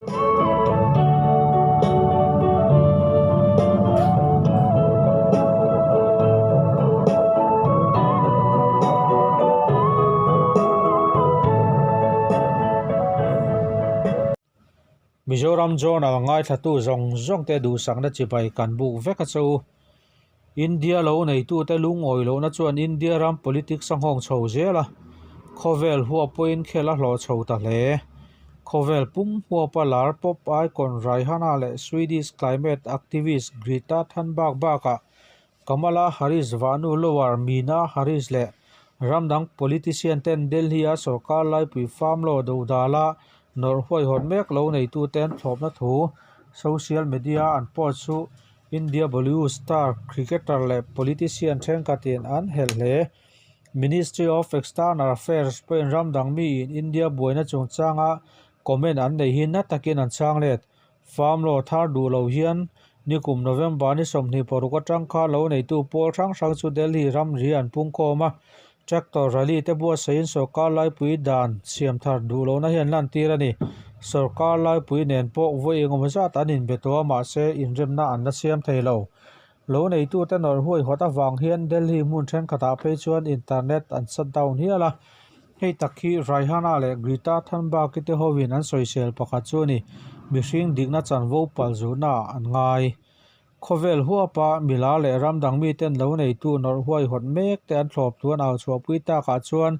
Mizoram zone a ngai thatu zong te du sang na chipai kan bu veka chu India lo nei tu te lung oi lo na chuan India ram politics sang hong chho zela khovel huwa point khela hlo chho ta hle khovel pum huwa palar pop icon raihana le Swedish climate activist Greta Thunberg baka Kamala Harris vanu lower Mina Harris le ramdang politician ten Delhi a sarkar lai pui farm lo do dala nor hoi hon mek lo nei tu ten thlop na thu social media an post chu India Bollywood star cricketer le politician then katin an hel hle Ministry of External Affairs pen ramdang mi in India boina chungchanga comment an nei hin na takin an chang let farm lo thar du lo hian nikum November ni somni poruka tangkha lo nei tu pol thang sang chu Delhi ram ri an pung koma tractor rally te bua sein sarkar lai pui dan siam thar du lo na hian lan tir ani sarkar lai pui nen po voi engom za tanin beto ma se in rem na an na siam thailo lo nei tu te nor huai hota wang hian Delhi mun then khata pe chuan internet an shut down hiala hei takhi raihana le Greta Thunberg ki te hovin an social pakhat chu ni mihring digna chan vo pal zu na an ngai khovel huwa pa mila le ramdang mi ten lo nei tu nor huai hot mek te an thlop tuan aw chho pui ta ka chuan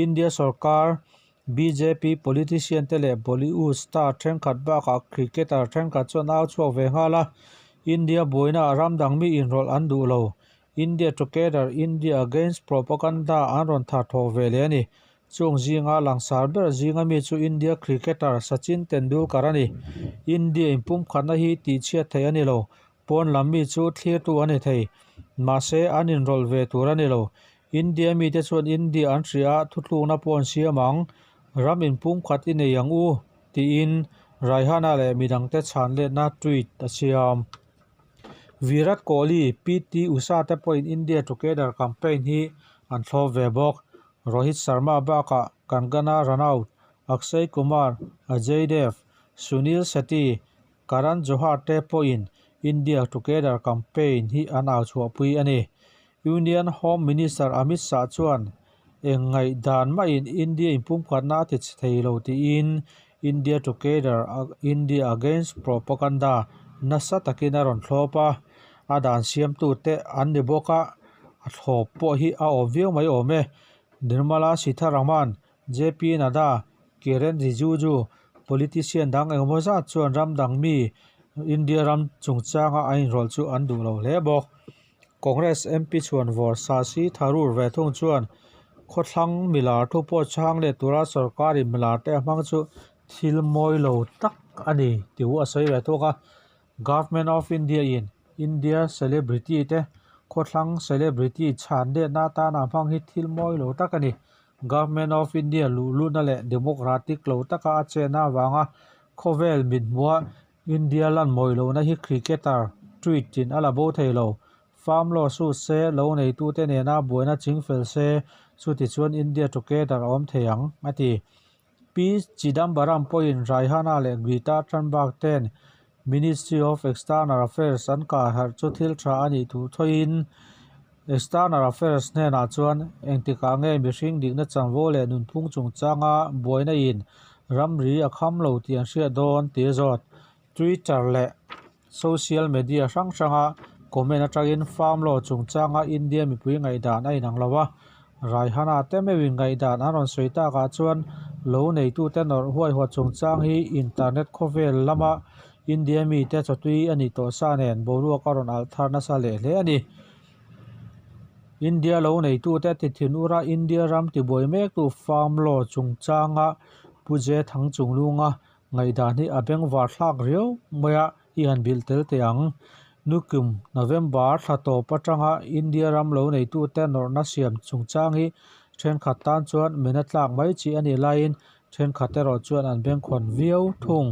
India sarkar BJP politician te le Bollywood star then khat ba ka cricketer then ka chuan aw chho ve hala India boina ramdang mi in rol an du lo India together India against propaganda an ron tha tho ve le ni chung zinga langsar ber zinga mi chu India cricketer Sachin Tendulkar ani India impum khana hi ti chia thei ani lo pon lammi chu thlir tu ani thei ma se an in rol ve tur ani lo India mi te chuan India an ria thuthlung na pon siamang ram in pum khat in yang u ti in raihana le midang te chan le na tweet a siam Virat Kohli PT Usha te point India together campaign hi an thlo ve bok Rohit Sharma baka Kangana Ranaut Akshay Kumar Ajay Dev Sunil Shetty Karan Johar te point India together campaign hi an aw chhuah pui ani Union Home Minister Amit Shah chuan engai dan ma in India impum khatna ti theilo ti in India together India against propaganda nasa takina ron thlopa adan siam tu te an ni boka a thlop po hi a obviau mai ome Nirmala Sitharaman JP Nada Kiren Rijiju politician dang engmoza chuan ramdang mi India ram chungchanga ain rol chu an du lo hle bok Congress MP chuan vor Sasi Tharur ve thung chuan khothlang milar thu po chang le tura sarkari milar te amang chu thil moi lo tak ani tiu a sei ve thoka Government of India in India celebrity te khothlang celebrity chan de na ta na phang hi thil moi lo tak ani Government of India lu na le democratic lo taka chena wanga khovel min muwa India lan moi lo na hi cricketer tweet in ala bo thailo farm lo su se lo nei tu te ne na boina chingfel se su ti chuan India together om theyang ati P Chidambaram point raihana le Greta Thunberg ten Ministry of External Affairs an ka har chu thil tha ani tu thoin External Affairs ne na chuan engtika nge mihring digna changwo le nun phung chung changa boina in ramri akham lo tian hria don ti zot Twitter le social media sang comment atagin farm lo chung changa India mi pui ngai dan ai nang lawa raihana te me win ngai dan aron soita ka chuan lo nei tu te nor huai ho chung chang hi internet khovel lama India mi te chotui ani to sa nen boru karon al tharna sa le hle ani India lo nei tu te ti thinura India ram ti boi mek tu farm lo chung changa puje thang chung lunga ngai dan hi abeng war thlak riau moya hi han bil tel teang nukum November thato patanga India ram lo nei tu te nor na siam chung chang hi then khatan chuan minute lak mai chi ani line then khatero chuan an beng khon viau thung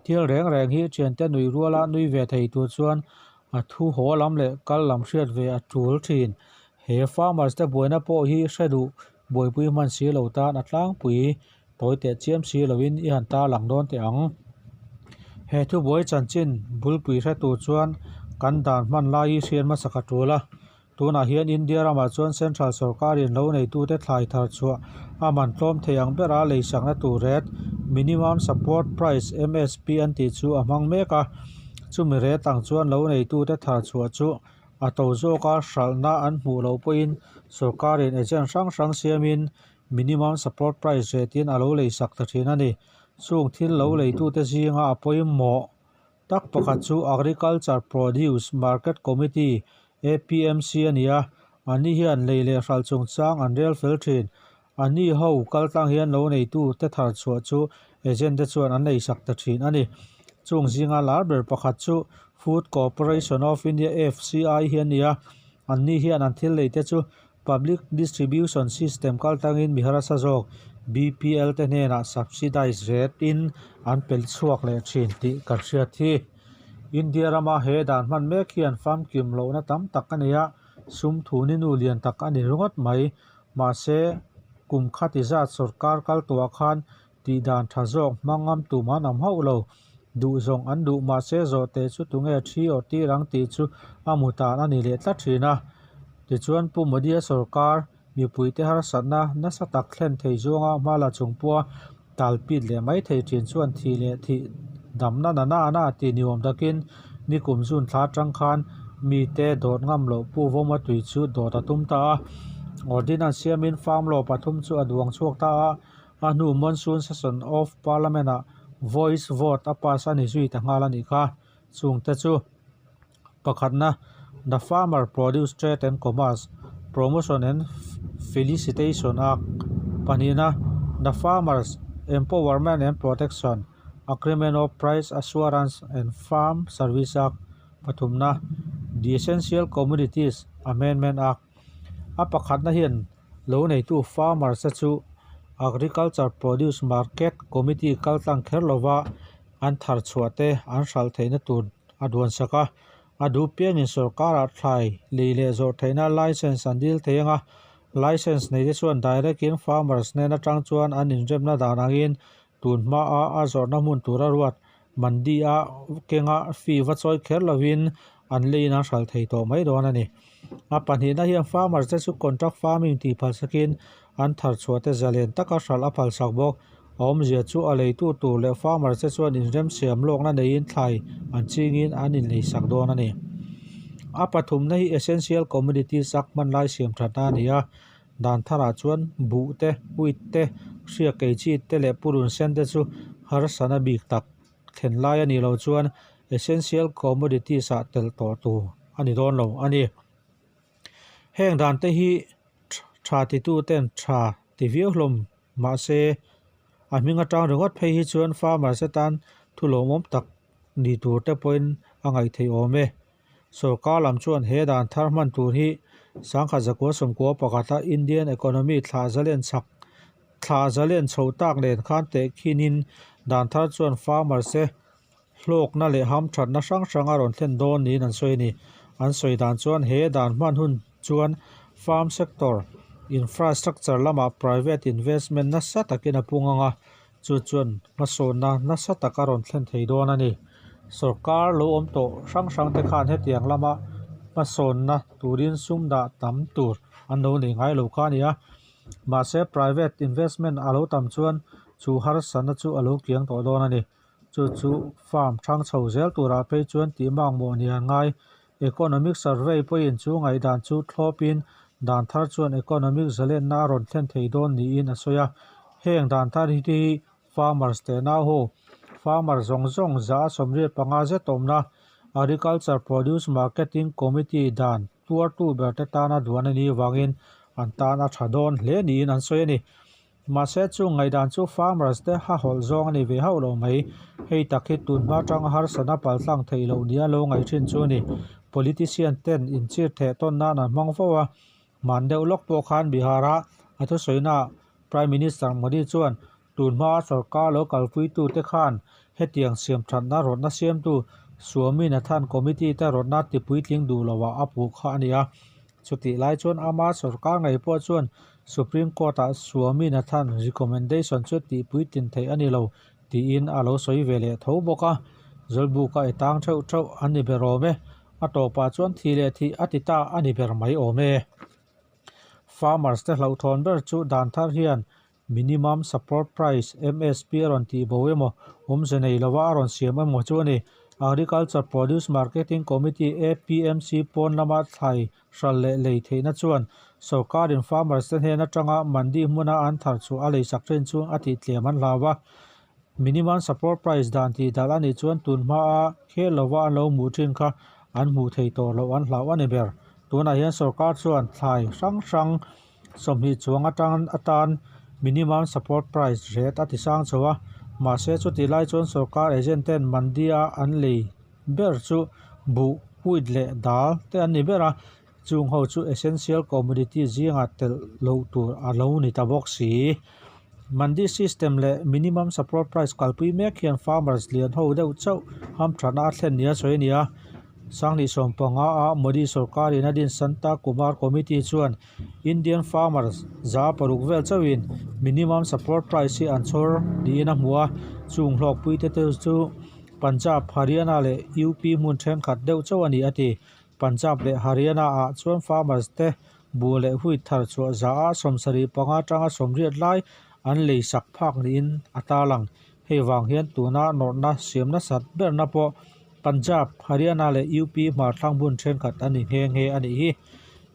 thil reng hi chen te nui ruala nui ve thei tu chuan a thu ho lam le kal lam hriat ve a tul thin he farmers te boina po hi hredu boi pui man si lo tan atlang pui toy te chiam si lovin I han ta lang don te ang he thu buai chanchin bulpui hre tu chuan kan dan hman lai hi hrian ma saka tula tuna hian India rama chuan central sarkar in lo nei tu te thlai thar chua a man tlom theiang bera lei sakna tur ret minimum support price MSP an ti chu a hmang meka chumi re tang chuan lo nei tu te thar chua chu a to zoka hralna an hmu lo poin sarkarin agent hrang siamin minimum support price retin a lo lei sak ta thin ani chung thil lo lei tu te zinga a poim mo tak pakhat chu agriculture produce market committee APMC ania ani hian leile hral chung chang an rel fel thin ani ho kaltang hian lo nei tu te thar chua chu agent te chuan an nei sak ta thin ani chung zinga larber pakhat chu Food Corporation of India FCI hian nia ani hian an thil leite chu public distribution system kaltangin mihara sajok BPL te nena subsidize rate in an pel chuak le thin ti karhriat hi India rama he dan man mek hian farm kim lo na tam tak ania sum thunin u lian tak ani rungot mai ma se kum khati za sarkar kal to khan ti dan thazok mangam tu manam haulo du zong an du ma se zo te chu tunge thi o ti rang ti chu amuta ani le tla thina ti chuan pumadia sarkar mi puite har sanna na sa tak thlen thei zonga mala chungpua talpit le mai thei thin chuan thi le thi damna na ti niom dakin ni kumzun thla tang khan mi te dot ngam lo pu voma tui chu dot atum ta ordinance siamin farm law pathum chu aduang chuak ta a nu monsoon session of parliament a voice vote a pass ani zui ta ngal ani kha chung te chu pakhatna the Farmer Produce Trade and Commerce Promotion and Felicitation Act panina the Farmers Empowerment and Protection Agreement of Price Assurance and Farm Service Act pathumna the Essential Commodities Amendment Act a pakhatna hian lo nei tu farmer sa chu Agriculture Produce Market Committee kaltang kherlova an thar chuate an hral theina tur adwan saka adu piangin sarkara thlai leile zor theina license an dil thenga license nei te chuan direct in farmers nena tang chuan an inremna danangin tunma a zorna mun tura ruat mandi a kenga fi wachoi kherlovin an leina hral thei to mai don ani a panhina hian farmers te chu contract farming ti phal sakin an thar chuate zalen taka hral a phal sak bok om zia chu a leitu tur le farmers te chuan inrem siam lokna nein thlai an chingin an in lei sak don ani a pathumna hi essential commodities sakman lai siam thata nia dan thara chuan bu te wheat te hria keichi te le purun sen te chu har sana bik tak thlen lai ani lo chuan essential commodities a tel to tu ani don lo ani heng dan te hi tha ti tu ten tha ti viau hlom ma se a minga tang rongot phei hi chuan farmer se tan thulomom tak ni tur te point angai thei ome sarkar lam chuan he dan thar man tur hi sangkha zakwa somkwa pakata Indian economy thla zalen chhotak len khan te khinin dan thar chuan farmer se hlok na le ham that na sang aron thlen don ni an soi ni an soi dan chuan he dan man hun chuan farm sector infrastructure lama private investment na sa takin apunganga chuan masona na sa takaron thlen thei don ani sarkar lo om to sang te khan hetiang lama masona turin sumda tam tur an lo nei ngai lo kha nia ma se private investment alo tam chuan chu har sana chu alo kiang to don ani chu farm thang chho zel tura pe chuan ti mang mo nian ngai economic survey point chu ngai dan chu thlopin dan thar chuan economic zalen na ron thlen thei don ni in asoya heng dan thar hi farmers te na ho farmer zong za somre panga ze tomna agriculture produce marketing committee dan tuar tu berte tana duan ani wangin an tana thadon hle ni in an soi ani ma se chu ngai dan chu farmers te ha hol zong ani ve hau lo mai hei takhi tun ma tang har sana pal tlang thei lo nia lo ngai thin chu ni politician ten in chir the ton na na mangfowa mandeu lok po khan bihara athu soina prime minister modi chuan tunma sarkar local pui tu te khan hetiang siam that na ron na siam tu suami na than committee te ron na ti pui tling du lawa apu kha ania chuti lai chuan ama sarkar ngai po chuan supreme court a suami na than recommendation chu ti pui tin thei ani lo ti in alo soi vele tho boka zolbu ka etang theu ani berome atopa chuan thile thi atita ani ber mai ome farmers te hlau thon ber chu dan thar hian minimum support price MSP ron ti boemo omzenei lawa ron siam emo chu ani agriculture produce marketing committee APMC pon lama thlai hralle lei theina chuan sarkarin farmers te hena tanga mandi hmuna an thar chu a lei sak thren chu ati tlem an lawa minimum support price dan ti dalani chuan tunma a khelawa lo mu thin kha an mu thei tor lo an hlau ani ber tuna hian sarkar chuan thlai hrang somhi chuang atan minimum support price rate ati sang chawa ma se chu ti lai chuan sarkar agent ten mandia an lei ber chu bu huit le dal te an ni bera chung ho chu essential commodity zinga tel lo tur a lo ni ta box si mandi system le minimum support price kalpui mek hian farmers lian ho deuh chau ham thana thlen nia choi nia sangni sompanga a modi sarkar in adin santa kumar committee chuan Indian farmers za paruk vel chawin minimum support price hi an chhor ni na hmuwa chung hlok puite te chu Punjab Haryana le UP mun then khat deuh chaw ani ati Punjab le Haryana a chuan farmers te bu le hui thar chu za a somsari panga tanga somriat lai an lei sak phak ni in atalang hei wang hian tuna norna siamna sat ber na po Punjab Haryana le UP mar thlang bun then khat ani nge ani hi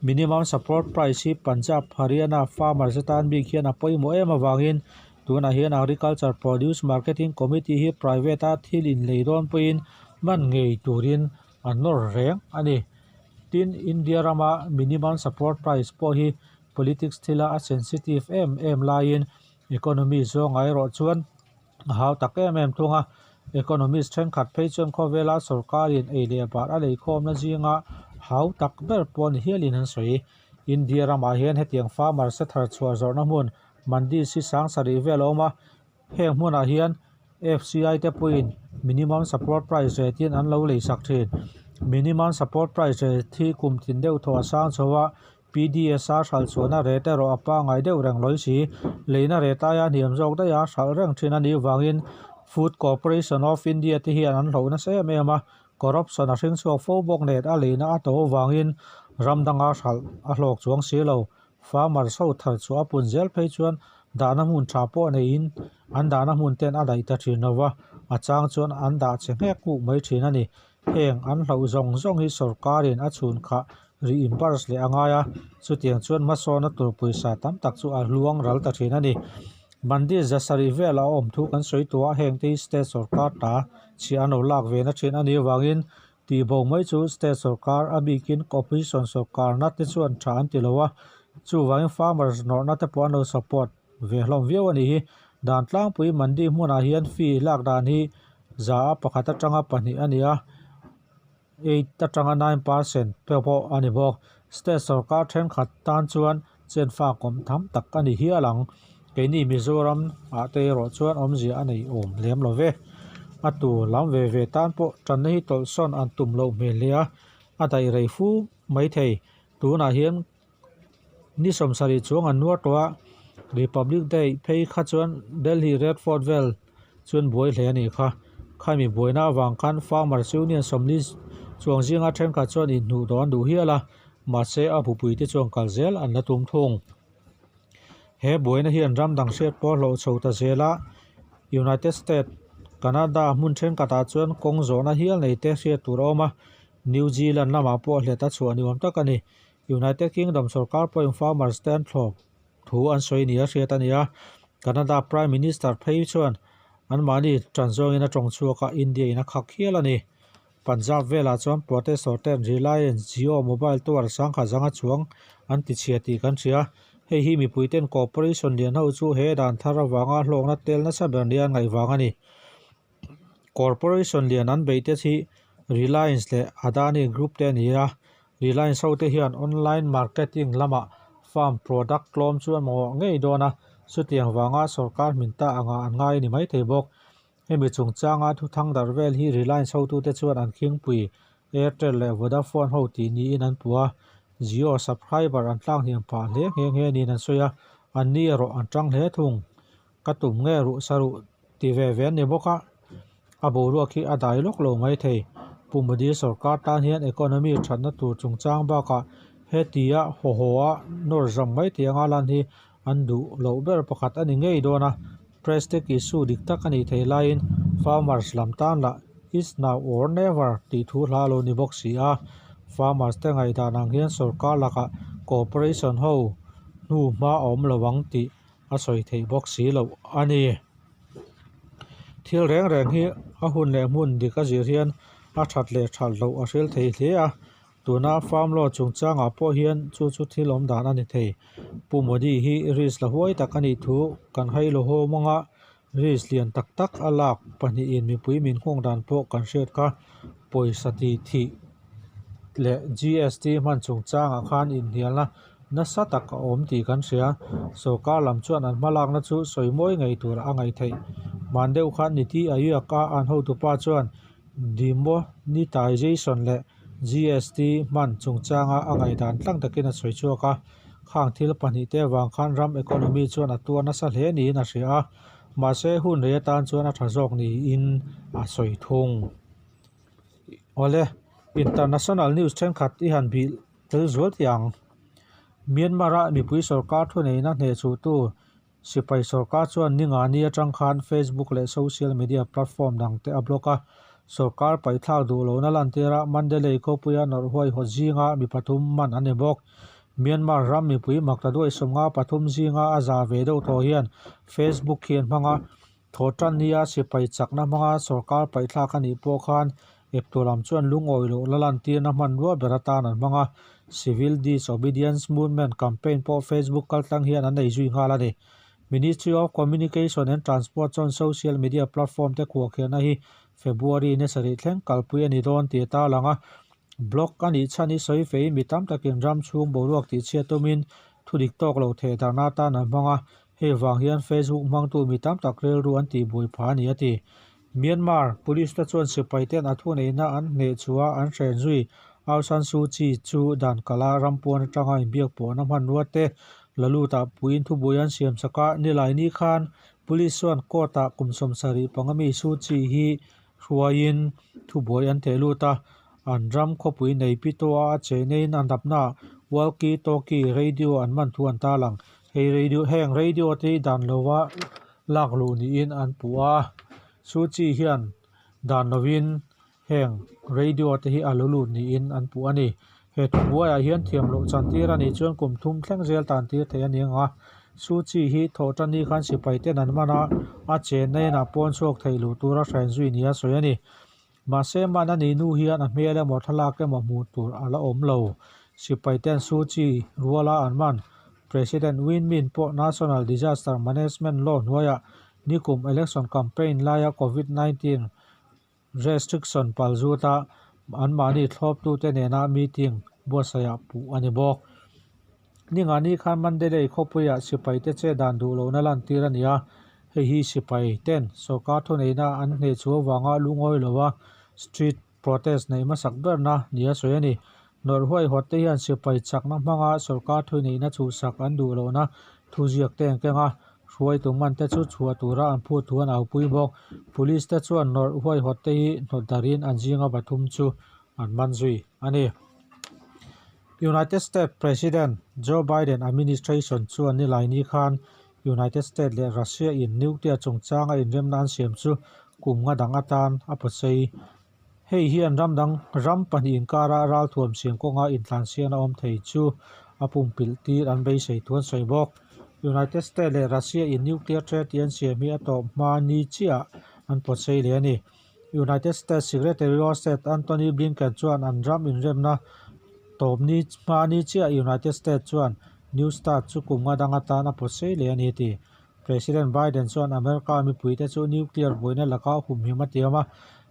minimum support price hi Punjab Haryana farmers tan bi khian apoi mo ema wangin tuna hian agriculture produce marketing committee hi private a thilin leidon puin man ngei turin anor reng ani tin India rama minimum support price po hi politics thila a sensitive em lain economy zo ngai ro chuan hau tak em thunga economist then khat phei chuan khowela sarkarin eile bar a lei khom na zinga hau tak ber pon hialin an soi India rama hian hetiang farmer se thar chhuar zorna mun mandi si sang sari veloma heng hmuna hian FCI te puin minimum support price rate in an lo lei sak thin minimum support price rate thi kum thin deuh thaw sang chawa PDSR hral chona rate ro apa ngai deuh reng loi si leina reta ya niam jok da ya hral reng thin ani wangin Food Corporation of India ti hian an lo na se mema corruption a hring chuak fo bok net a leina a to wangin ramdanga hral a hlok chuang si lo farmer so thar chu a pun zel phei chuan dana mun tha po nei in an dana mun ten a dai ta thin nowa a chang chuan an da che ngek ku mai thin ani heng an hlo zong hi sarkarin a chhun kha reimburse le angaya chu tiang chuan ma sona tur puisa tam tak chu a luang ral ta thin ani mandi zasari vela om thu kan soi tua heng te state sarkar ta chi ano lak ve na thin ani wangin ti bo mai chu state sarkar abikin opposition sarkar na te chuan tha an tilowa chu wangin farmers nor na te pon no support ve hlom viau ani hi dan tlang pui mandi hmuna hian fee lak dan hi za pakhat atanga pani ania 8 atanga 9% pepo ani bok state sarkar then khat tan chuan chen fa kom tham tak ani hi alang keini Mizoram ate ro chuan omji ani om lem love atu lam ve tan po tan hi tol son an tum lo melia adai rei fu mai thei tuna hian ni somsari chuang an nuar towa Republic Day phei kha chuan Delhi Red Fort vel chuan buai hle ani kha khami buaina wang khan farmers union somni chuang zinga then kha chuan in nu don du hiala ma se a phupui te chuang kalzel an la tum thung he buaina hian ramdang set po lo chhota zela United States Canada mun then kata chuan kong zona hial nei te hria turoma New Zealand lama po hleta chuan niwam takani United Kingdom sarkar point farmers stand thlok thu an soi nia hriat ania Canada Prime Minister phei chuan an mani tranzong ina tong chuaka India ina khak hial ani Punjab vela chuan protestor ten Reliance Jio mobile tower sang kha zanga chuang an ti chiati kan thria hei hi mi puiten corporation lian ho chu he dan thara wanga hlokna telna saber lian ngai wangani corporation lian an beite chi Reliance le Adani group te nia Reliance ho te hian online marketing lama farm product klom chuan mo ngei dona sutiang wanga sarkar minta anga an ngai ni mai theibok hemi chung changa thu thang dar vel hi Reliance ho tu te chuan an king pui Airtel le Vodafone ho ti ni in an tua Jio subscriber an tlang hiam pa le nge ni nan soya an ni ro an tang hle thung katum nge ru saru ti ve ven ni boka abo ro khi adai lok lo mai thei pumadi sarkar tan hian economy thanna tur chungchang ba ka hetia hohoa nor jam mai tianga lan hi andu lo ber pakhat ani ngei dona prestek isu diktak ani theilain farmers lamtan la is now or never ti thu hla lo ni box sia farmers te ngai da nang hian sarkar laka cooperation ho nu ma om lawang ti a soi thei box si lo ani thil reng reng hi a hun le mun dika zir hian a that le thal lo a hril thei hle a tuna farm lo chungchang a po hian chu thil om dan ani thei pumodi hi ris la huai takani thu kan hai lo ho manga ris lian tak tak alak pani in mi pui min khong dan po kan shet ka poisa ti thi le GST man chungchang a khan in hialna na sa tak a om ti kan sia so ka lam chuan an malak na chu soimoi ngai tur a ngai thei mandeu khan ni ti ayu ka an ho tu pa chuan demonetization le GST man chungchanga a ngai dan tlang takin a soi chuaka khang thil pani te wang khan ram economy chuan a tuana sa hle ni na ria ma se hun re tan chuan a thazok ni in a soi thung ole international news chen khat i han bil tel zol tiang Myanmar mi pui sarkar thu nei na hne chu tu sipai sarkar chuan ninga ni atang khan Facebook le social media platform dang te abloka sarkar pai thak du lo na lan tera mandalay ko puya nor hoi ho jinga mi pathum man ane bok Myanmar ram mi pui makta do isonga pathum jinga aza ve do to hian Facebook khian manga thotan nia sipai chakna manga sarkar pai thak ani po khan eptolam chuan lungoi lo lalan tir na man ro beratan an manga civil disobedience movement campaign po Facebook kaltang hian an nei zui ngala ni Ministry of Communication and Transport on social media platform te ko khian a hi February ne sari thleng kalpui ani don ti ta langa blog ani chani soi fei mitam takin ram chung boruak ti chiatomin thudik tok lo the dana ta na manga he wang hian Facebook mang tu mitam takrel ru an ti bui pha ni ati Myanmar police ta chuan sipai ten athu nei na an ne chua an hren zui Aung San Suu Kyi chu dan kala rampon tanga imbiak po na man ruate laluta puin thu boyan siam saka nilai ni khan police chuan kota kumsom sari pangami Suu Kyi hi ruain thu boyan te luta an ram khopui nei pitoa che nei nan dapna walkie talkie radio an man thu an ta lang hei radio heng radio te dan lowa lak lu ni in an puwa Suu Kyi hian dan lovin heng radio te hi alulu ni in an pu ani he buai a hian thiam lo chantir ani chuan kum thum thleng zel tan tir the ani nga Suu Kyi hi thotani khan sipai te nan mana a che nei na pon sok theilu tura hren zui nia soi ani ma se man ani nu hian a hmele mo thala ke mo mu tur ala om lo sipai ten Suu Kyi ruala an man President Win Min po National Disaster Management Law noya nikum election campaign laya COVID-19 restriction palzuta an mani thlop tu te nena meeting bosaya pu ani bok ninga ni khan mandalay khopuya sipai te che dan du lo na lan tirania hei hi sipai ten sarkar thu nei na an hne chu wanga lungoi lowa street protest nei ma sak ber na nia soyani nor hoi hotte hian sipai chakna manga sarkar thu nei na chu sak an du lo na thu jiak teng kenga ruai tungman te chu chua tura an phu thuan au pui bok police te chuan nor hoi hotte hi nodarin an jinga bathum chu an manzui ani United States President Joe Biden administration chuan ni lai ni khan United States le Russia in nuclear chungchanga in remnan siam chu kumnga dang atan aposei hei hian ram pani in kara ral thuam siang konga in tlan siana om thei chu apum piltir an bei sei thuan soi bok United States le Russia in nuclear threat yan siami ato mani chia an posei le ani United States Secretary of State Anthony Blinken chuan an ram in remna topni mani chia United States chuan New Start chu kumnga dang atan aposei le ani ti President Biden chuan America mi puite chu nuclear boina laka hum himatiama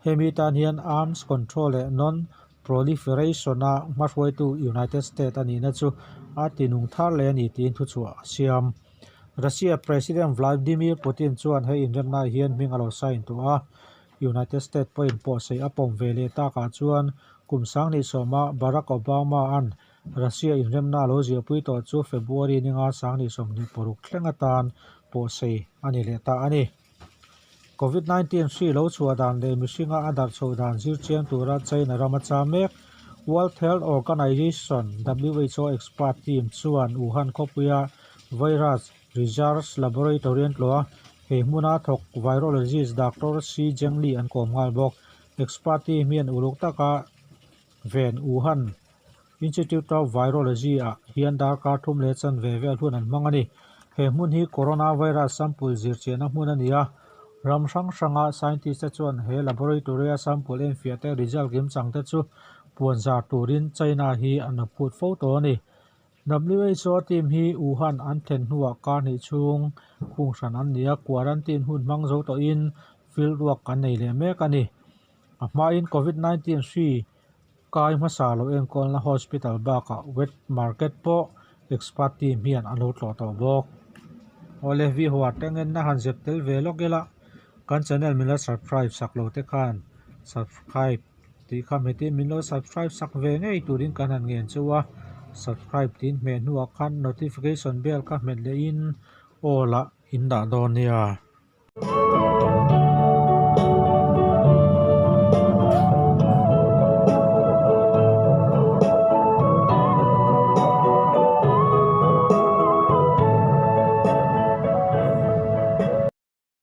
hemitan hian arms control le non proliferation na marwai tu United States ani na chu atinung thar le ani tin thu chu siam Russia President Vladimir Putin chuan hei inremna hian mingalo sain tu a United States point po sei apom vele ta ka chuan kumsang ni soma Barack Obama an Russia inremna lo zia pui to chu February ninga sang ni som ni poruk thlengatan po sei ani le ta ani COVID-19 si lo chua dan le mishinga adar chho dan zir chiang tura China ramacha mek World Health Organization WHO expert team chuan Wuhan khopia virus research laboratory an tloa he hmuna thok virologist Dr. C Zhengli an kom ngal bok expert team hian uluk taka ven Wuhan Institute of Virology a hian dar ka thum le chan ve vel hun an mangani he hmun hi coronavirus sample zir chena hmun ania ram sang sanga scientist chuan he laboratory sample en fiate result gim changte chu puanza turin China hi an phut photo ani WHO team hi Wuhan an then hnuwa ka ni chung khungsan an nia quarantine hun mang zo to in field work kan nei le mek ani a hma in COVID-19 si kai masa lo en kolna hospital baka wet market po expert team hian an lo tlo to bok ole vi huwa tengen na han zep tel ve lokela kan channel min la subscribe sak lo te khan subscribe ti kha me ti min lo subscribe sak ve ngei turin kan han ngen chuwa subscribe tin me nuwa khan notification bell ka met le in ola in da don nia